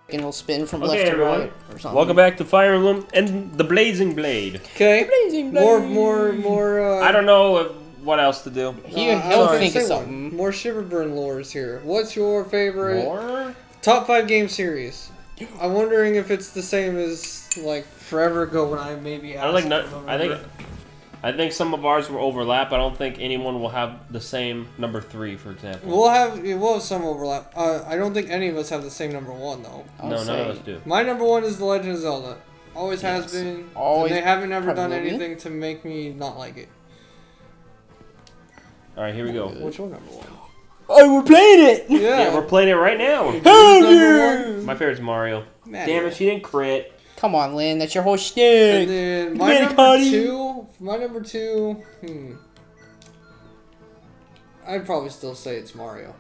and it'll spin from left to right or something. Welcome back to Fire Emblem and the Blazing Blade. Okay. Blazing Blade. More. I don't know what else to do. He'll think of something. More Shiverburn lores here. What's your favorite Top 5 game series? I'm wondering if it's the same as like forever ago when I maybe asked. I think some of ours will overlap. I don't think anyone will have the same number 3, for example. We'll have some overlap. I don't think any of us have the same number 1 though. No, none of us do. My number 1 is The Legend of Zelda. Always has been. Always. And they haven't ever done anything to make me not like it. All right, here we go. What's your number 1? Oh, we're playing it! Yeah, we're playing it right now. Hell yeah! My favorite's Mario. Damn it, she didn't crit. Come on, Lynn, that's your whole shtick. And then my number two, I'd probably still say it's Mario.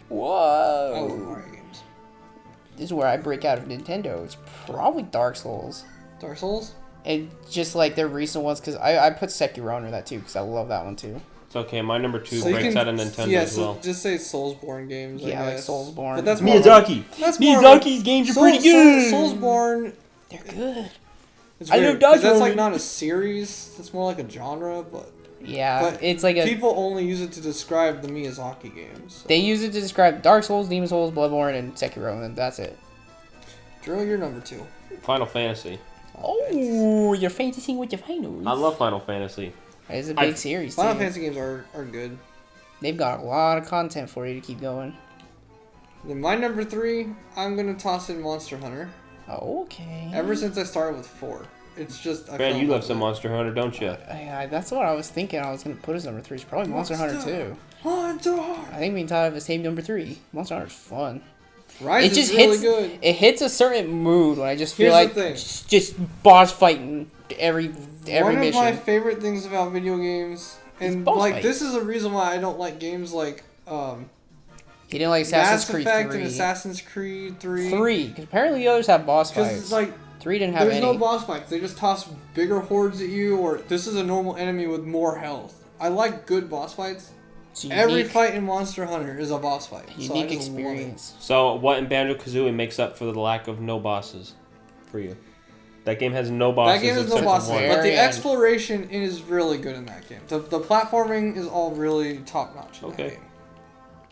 Whoa. I love Mario games. This is where I break out of Nintendo. It's probably Dark Souls. Dark Souls? And just like their recent ones, because I put Sekiro under that too, because I love that one too. It's okay, my number 2 breaks out of Nintendo as well. Just say Soulsborne games. Yeah, like Soulsborne. But that's Miyazaki. Miyazaki's games are pretty good. Soulsborne. They're good. It's I weird, love Dodge. That's like not a series. It's more like a genre, but it's like people only use it to describe the Miyazaki games. So. They use it to describe Dark Souls, Demon Souls, Bloodborne, and Sekiro, and that's it. Drill, your number 2. Final Fantasy. Oh, you're fantasying with your finals. I love Final Fantasy. It's a big series, too. Final Fantasy games are good. They've got a lot of content for you to keep going. Then my number 3, I'm going to toss in Monster Hunter. Oh, okay. Ever since I started with 4. It's just... Man, you love some Monster Hunter, don't you? That's what I was thinking. I was going to put as number 3. It's probably Monster Hunter 2. Hunter! I think me and Todd have the same number 3. Monster Hunter's fun. Rise is really good. It hits a certain mood when I just feel like just boss fighting every mission. One of my favorite things about video games, and like fights. This is a reason why I don't like games like he didn't like Assassin's Creed 3. Mass Effect and Assassin's Creed 3. 3, because apparently the others have boss fights. Because it's like 3 didn't have any. There's no boss fights. They just toss bigger hordes at you, or this is a normal enemy with more health. I like good boss fights. Every fight in Monster Hunter is a boss fight. Unique experience. So what in Banjo-Kazooie makes up for the lack of no bosses for you? That game has no bosses. That game has no bosses, but the exploration is really good in that game. The platforming is all really top notch in that game.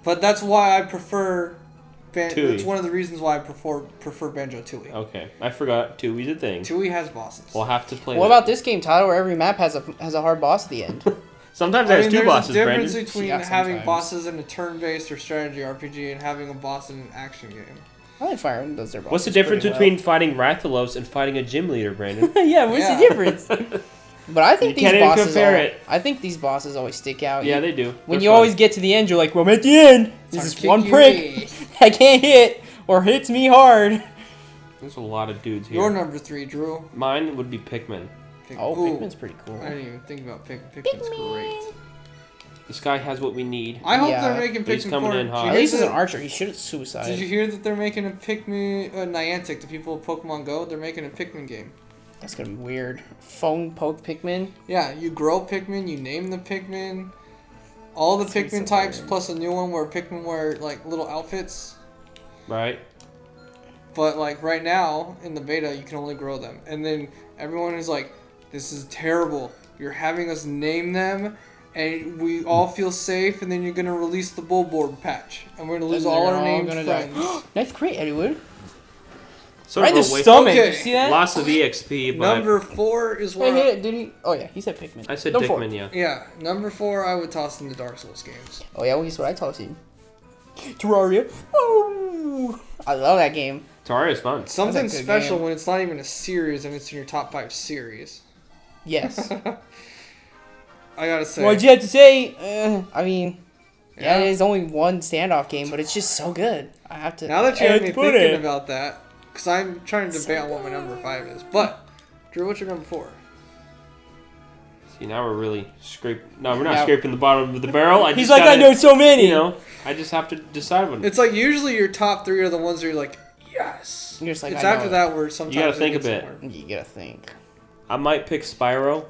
But that's why I prefer. It's one of the reasons why I prefer Banjo-Tooie. Okay, I forgot Tooie's a thing. Tooie has bosses. We'll have to play. What about this game, Tyler, where every map has a hard boss at the end? Sometimes there's 2 bosses, There's a Brandon. difference between having bosses in a turn-based or strategy RPG and having a boss in an action game. I like Fire Emblem does their bosses. What's the difference between fighting Rathalos and fighting a gym leader, Brandon? What's the difference? But I think I think these bosses always stick out. Yeah, they do. When you always get to the end, you're like, well, I'm at the end. This is one prick I can't hit or hits me hard. There's a lot of dudes here. Your number 3, Drew. Mine would be Pikmin. Pikmin's pretty cool. I didn't even think about Pikmin. Pikmin's great. This guy has what we need. I hope they're making Pikmin 4. At least as an archer, he should have suicide. Did you hear that they're making a Pikmin, Niantic, the people of Pokemon Go, they're making a Pikmin game. That's gonna be weird. Phone poke Pikmin? Yeah, you grow Pikmin, you name the Pikmin. All the Pikmin types, plus a new one where Pikmin wear, like, little outfits. Right. But, like, right now, in the beta, you can only grow them. And then everyone is like, this is terrible. You're having us name them, and we all feel safe, and then you're going to release the Bulborb patch. And we're going to lose all our named friends. Nice crit, Edward. Right in the stomach. Okay. You see that? Loss of EXP, but... Number 4 is what... Did he? Oh, yeah, he said Pikmin. I said Pikmin, yeah. Yeah, number 4, I would toss in the Dark Souls games. Oh, yeah, well, guess what I tossed in? Terraria. Oh, I love that game. Terraria's fun. Something special when it's not even a series and it's in your top 5 series. Yes. I gotta say. What'd you have to say? I mean, yeah, it is only one standoff game, but it's just so good. I have to. Now that you have me thinking about that, because I'm trying to debate on what my number 5 is. But, Drew, what's your number 4? See, now we're really scraping. No, we're not scraping the bottom of the barrel. He's like, I know so many. You know, I just have to decide one. It's like usually your top 3 are the ones where you're like, yes. You're just like, it's after that where sometimes you gotta think a bit. You gotta think. I might pick Spyro.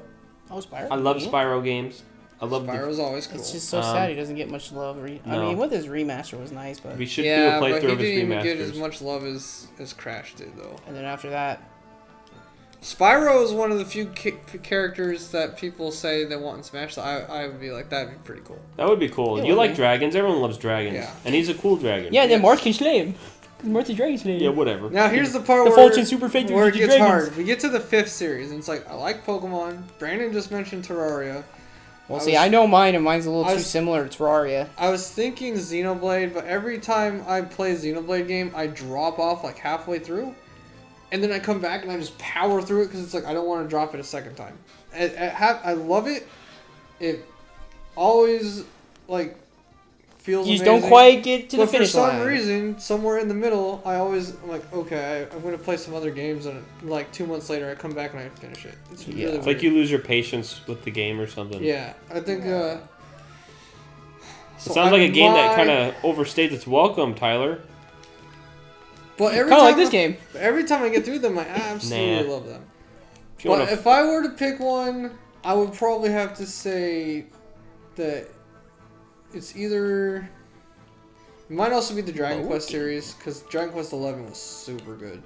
Oh, Spyro. I love Spyro games. I love Spyro's always cool. It's just so sad he doesn't get much love. I No. mean, with his remaster was nice, but... We should do a yeah, but playthrough he of his didn't even get remasters. as much love as Crash did, though. And then after that... Spyro is one of the few characters that people say they want in Smash, so I would be like, that'd be pretty cool. That would be cool. Yeah, You would like be. dragons? Everyone loves dragons. Yeah. And he's a cool dragon. Yeah, and then Yes. Marth can slay him. Marth the Dragon Slayer. Yeah, whatever. Now here's the part The where, Fortune Super Fate where it Ninja gets Dragons. hard. We get to the 5th series, and it's like, I like Pokemon. Brandon just mentioned Terraria. Well, see, I know mine, and mine's a little I too was- similar to Terraria. I was thinking Xenoblade, but every time I play a Xenoblade game, I drop off like halfway through. And then I come back and I just power through it because it's like I don't want to drop it a second time. I love it. It always like feels. You just amazing. don't quite get to the But finish for some line. reason, somewhere in the middle, I'm like, okay, I'm gonna play some other games, and like 2 months later, I come back and I finish it. It's Yeah. really It's weird. like you lose your patience with the game or something. Yeah, I think. It So sounds like a game that might- kind of overstays its welcome, Tyler. But every Kind of time like this game. Every time I get through them, I absolutely Nah. love them. If you But wanna if I were to pick one, I would probably have to say that it's either. It might also be the Dragon Quest series, because Dragon Quest 11 was super good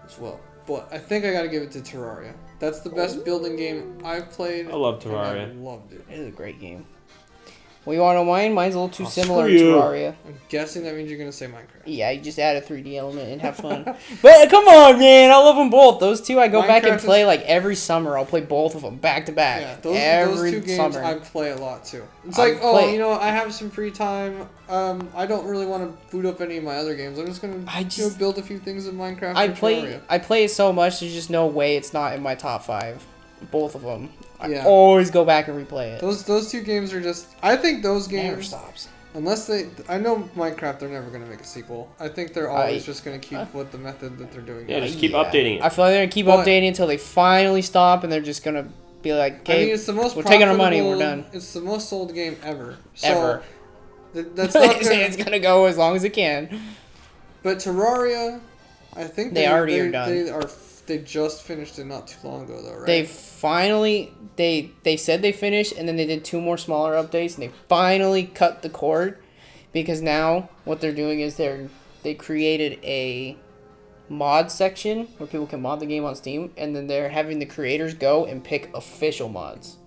as well. But I think I gotta give it to Terraria. That's the best building game I've played. I love and Terraria. I loved it. It is a great game. Well, you want to know mine? Mine's a little too Oh, similar screw to you. Terraria. I'm guessing that means you're gonna say Minecraft. Yeah, you just add a 3D element and have fun. But come on, man, I love them both. Those two I go back and Minecraft play is- like every summer. I'll play both of them back to back. Yeah, those every two games summer. I play a lot too. It's I like, oh, play- you know, I have some free time. I don't really want to boot up any of my other games. I'm just gonna build a few things in Minecraft. I or Terraria. play it so much. There's just no way it's not in my top 5. Both of them. Yeah. I always go back and replay it. Those two games are just. I think those Never games, stops. unless they, I know Minecraft, they're never gonna make a sequel. I think they're always just gonna keep with the method that they're doing. Yeah, now. just keep updating it. I feel like they're gonna keep But- updating until they finally stop, and they're just gonna be like, I "Okay, mean, it's the most. we're taking our money, profitable- we're done." It's the most sold game ever. So Ever. That's not it's, gonna, it's gonna go as long as it can." But Terraria, I think They already are done. They just finished it not too long ago, though, right? They finally they said they finished, and then they did 2 more smaller updates, and they finally cut the cord, because now what they're doing is they created a mod section where people can mod the game on Steam, and then they're having the creators go and pick official mods.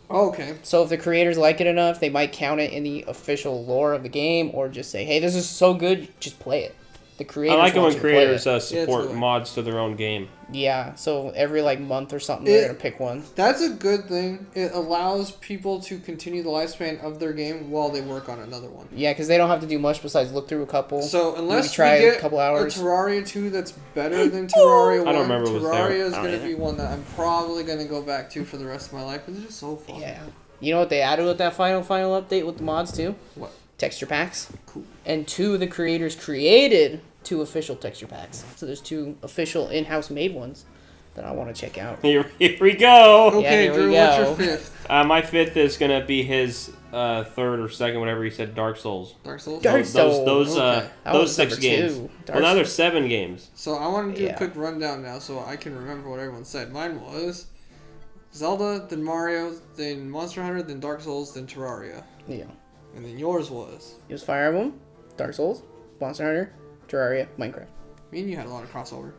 Oh, okay. So if the creators like it enough, they might count it in the official lore of the game, or just say, "Hey, this is so good, just play it." The I creators like it want when you to play creators it. support really- mods to their own game. Yeah, so every like month or something, they're It- gonna pick one. That's a good thing. It allows people to continue the lifespan of their game while they work on another one. Yeah, because they don't have to do much besides look through a couple. So unless try we a get couple hours. a Terraria 2 that's better than Terraria 1, I don't remember what was there. Terraria is I don't going to either. be one that I'm probably going to go back to for the rest of my life. It's just so fun. Yeah. You know what they added with that final update with the mods too? What? Texture packs. Cool. And 2 of the creators created 2 official texture packs. So there's 2 official in-house made ones that I want to check out. Here we go. Okay, here we Drew, what's go. your 5th? My 5th is gonna be his 3rd or 2nd, whatever he said. Dark Souls. Dark Souls? Dark Those Souls. Okay. That those was 6 number games. 2. Well, Dark now there's 7 games. So I want to do Yeah. a quick rundown now so I can remember what everyone said. Mine was Zelda, then Mario, then Monster Hunter, then Dark Souls, then Terraria. Yeah. And then yours was? It was Fire Emblem, Dark Souls, Monster Hunter, Terraria, Minecraft. Me and you had a lot of crossover.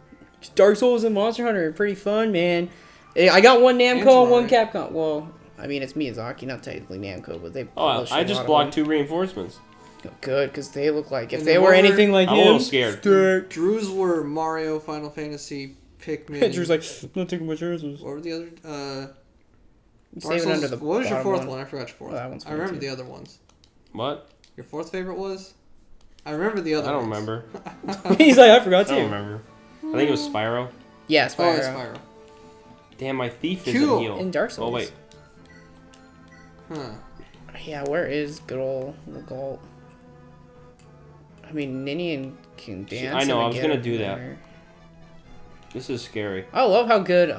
Dark Souls and Monster Hunter are pretty fun, man. I got one And Namco and one Terraria. Capcom. Well, I mean, it's Miyazaki, not technically Namco, but they Oh, publish I a just lot of blocked them. 2 reinforcements. Good, because they look like, if And they then were what were- anything like I'm him, a little scared. Drew's were Mario, Final Fantasy, Pikmin. Drew's like, I'm not taking my chances. What were the other? Dark Save it Souls. under the What was your bottom 4th one? I forgot your 4th. Oh, that one's I fine, remember too. the other ones. What? Your 4th favorite was? I remember the other I don't ones. remember. He's like, I forgot I too. don't remember. I think it was Spyro. Yeah, Oh, Spyro. it's Spyro. Damn, my thief isn't Cool. healed. In Dark Souls. Oh wait. Huh. Yeah, where is good old Galt? I mean, Ninian can dance. I know, and I was get gonna up do that. there. This is scary. I love how good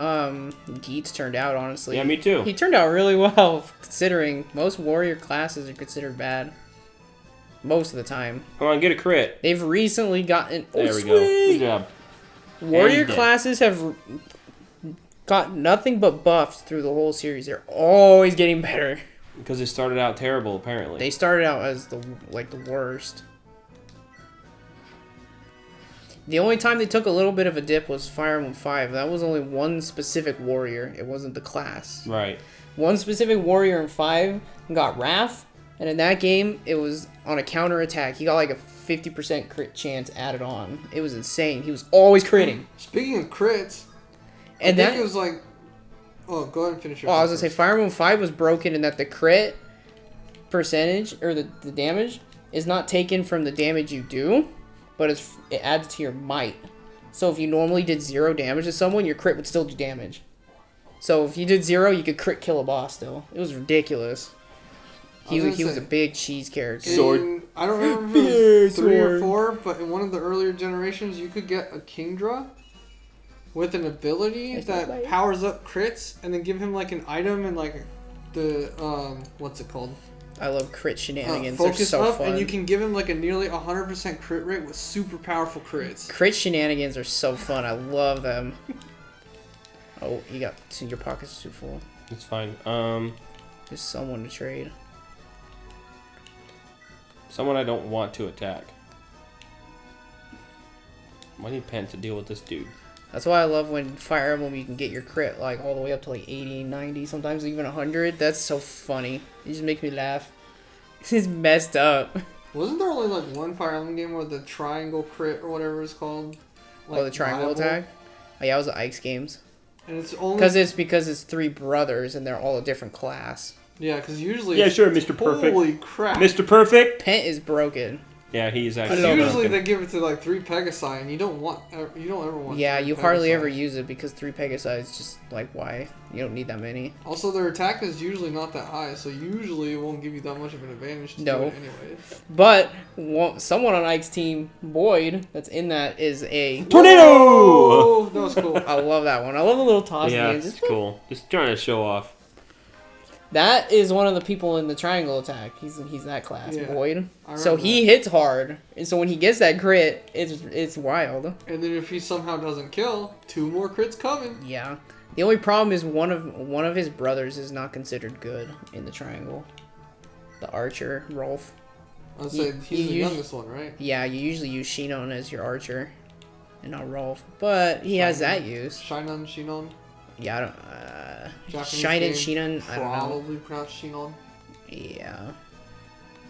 Geets turned out, honestly. Yeah, me too. He turned out really well, considering most warrior classes are considered bad. Most of the time. Come on, get a crit. They've recently gotten... There oh, we go. Good sweet! job. Warrior And dead. classes have got nothing but buffs through the whole series. They're always getting better. Because they started out terrible, apparently. They started out as the worst. The only time they took a little bit of a dip was Fire Emblem 5. That was only one specific warrior. It wasn't the class. Right. One specific warrior in 5 got Wrath, and in that game, it was on a counter attack. He got like a 50% crit chance added on. It was insane. He was always critting. Speaking of crits, And I think it was like... Oh, go ahead and finish your I was going to say, Fire Emblem 5 was broken in that the crit percentage, or the damage, is not taken from the damage you do, but it adds to your might. So if you normally did 0 damage to someone, your crit would still do damage. So if you did 0, you could crit kill a boss still. It was ridiculous. He was a big cheese character. Sword. I don't remember if it was 3 or 4, but in one of the earlier generations, you could get a Kingdra with an ability that powers up crits, and then give him like an item and like the what's it called? I love crit shenanigans. Focus They're so up, fun. and you can give him like a nearly 100% crit rate with super powerful crits. Crit shenanigans are so fun. I love them. Oh, your pockets are too full. It's fine. There's someone to trade. Someone I don't want to attack. I need Pen to deal with this dude. That's why I love when Fire Emblem you can get your crit like all the way up to like 80, 90, sometimes even 100. That's so funny. It just makes me laugh. It's messed up. Wasn't there only like one Fire Emblem game where the triangle crit or whatever it's called? Like, the triangle attack? Oh yeah, it was the Ike's games. And it's only... Because it's 3 brothers and they're all a different class. Yeah, because usually... Yeah, sure, Mr. Perfect. Holy crap. Mr. Perfect? Pent is broken. Yeah, he's Because actually usually broken. they give it to like 3 Pegasi, and you don't ever want. Yeah, 3 you hardly Pegasi. ever use it because 3 Pegasi is just like, why? You don't need that many. Also, their attack is usually not that high, so usually it won't give you that much of an advantage to do it anyway. But someone on Ike's team, Boyd, that's in that is a... Tornado! Oh, that was cool. I love that one. I love the little toss. Yeah, games. it's cool. Just trying to show off. That is one of the people in the triangle attack. He's that class, Yeah, Boyd. I So remember he that. hits hard, and so when he gets that crit, it's wild. And then if he somehow doesn't kill, 2 more crits coming. Yeah. The only problem is one of his brothers is not considered good in the triangle. The archer, Rolf. I'd say he's the you youngest one, right? Yeah, you usually use Shinon as your archer, and not Rolf. But he has that use. Shinon, Shinon. Yeah, I don't. Japanese Shinen, game, Shinon. I don't know. Probably pronounced Shinon. Yeah.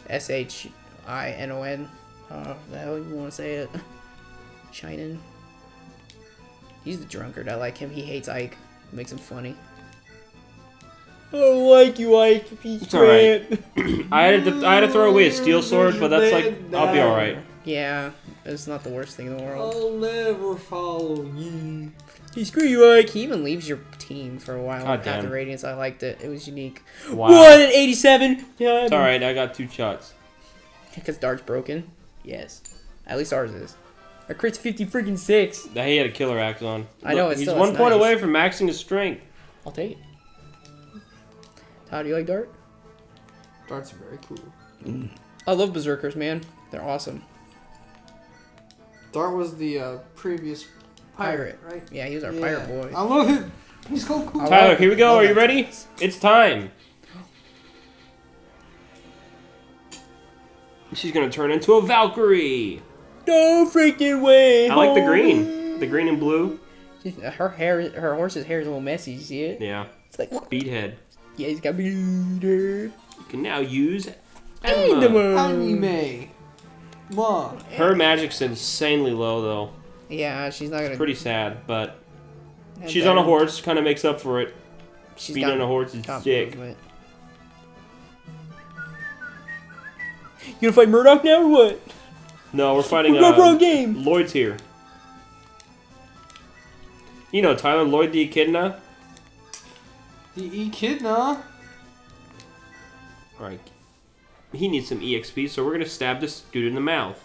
Shinon. The hell you want to say it? Shinen. He's the drunkard. I like him. He hates Ike. Makes him funny. I don't like you, Ike. It's alright. I had to throw away a steel sword, but that's like, I'll be alright. Yeah, it's not the worst thing in the world. I'll never follow you. Hey, screw you, Ike. He even leaves your team for a while. God Path damn. of Radiance. I liked it. It was unique. Wow. 187. Yeah, It's alright, I got 2 shots. Because Dart's broken. Yes. At least ours is. Our crit's 50 freaking 6. He had a killer axe on. I know, He's it's 1 point nice. away from maxing his strength. I'll take it. How do you like Dart? Darts are very cool. I love Berserkers, man. They're awesome. Dart was the previous pirate, right? Yeah, he was our pirate boy. I love it. He's so cool. Tyler, here we go. Are you ready? It's time. She's gonna turn into a Valkyrie. No freaking way. I like the green. The green and blue. Her horse's hair is a little messy. You see it? Yeah. It's like, Beathead. yeah, he's got beater. You can now use Emblem. Anime. Mom. Her magic's insanely low, though. Yeah, she's not gonna. Pretty sad, but and she's then on a horse. Kind of makes up for it. She's Being got on a horse is top sick. movement. You gonna fight Murdoch now or what? No, we're fighting Wrong game. Lloyd's here. You know Tyler, Lloyd the Echidna. The Echidna. Alright. He needs some EXP, so we're gonna stab this dude in the mouth.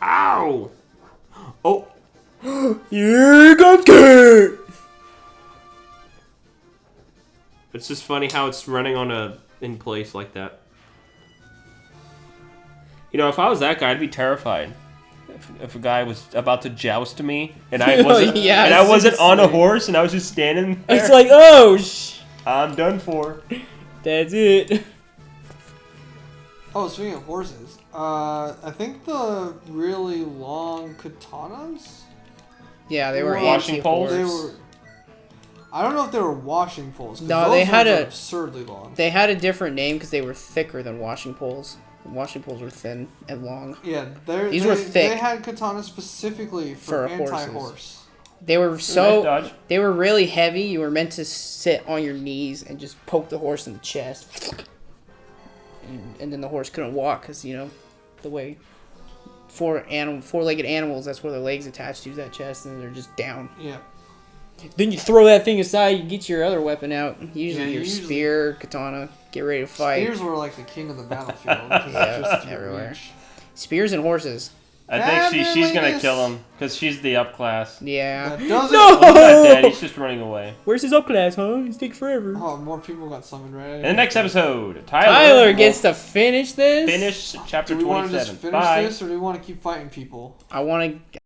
Ow! Oh! Here comes Kurt! It's just funny how it's running in place like that. You know, if I was that guy, I'd be terrified. if a guy was about to joust me and I wasn't Yeah, and I wasn't on a seriously. horse and I was just standing there, It's like, oh, I'm done for. that's it. Oh, speaking of horses, I think the really long katanas. Yeah, they were Well, washing poles? They anti-horse. were. I don't know if they were washing poles. 'Cause No, those they had ones are a- absurdly long. They had a different name because they were thicker than washing poles. Washing poles were thin and long. Yeah, These were thick. They had katanas specifically for horses. anti-horse. They were Nice so dodge. they were really heavy. You were meant to sit on your knees and just poke the horse in the chest, and then the horse couldn't walk because the way four-legged animals, that's where their legs attached to that chest, and they're just down. Yeah. Then you throw that thing aside, you get your other weapon out. Usually your usually- spear, katana, get ready to fight. Spears were like the king of the battlefield. 'cause Yeah, it's just your everywhere. reach. Spears and horses. I think she's gonna Fabulous. kill him because she's the upclass. Yeah. That doesn't- No! Look at that dead. He's just running away. Where's his upclass, huh? He's taking forever. Oh, more people got summoned, right? In the next episode, Tyler gets to finish this. finish chapter Do we want to just 27. finish Bye. this, or do we want to keep fighting people? I want to.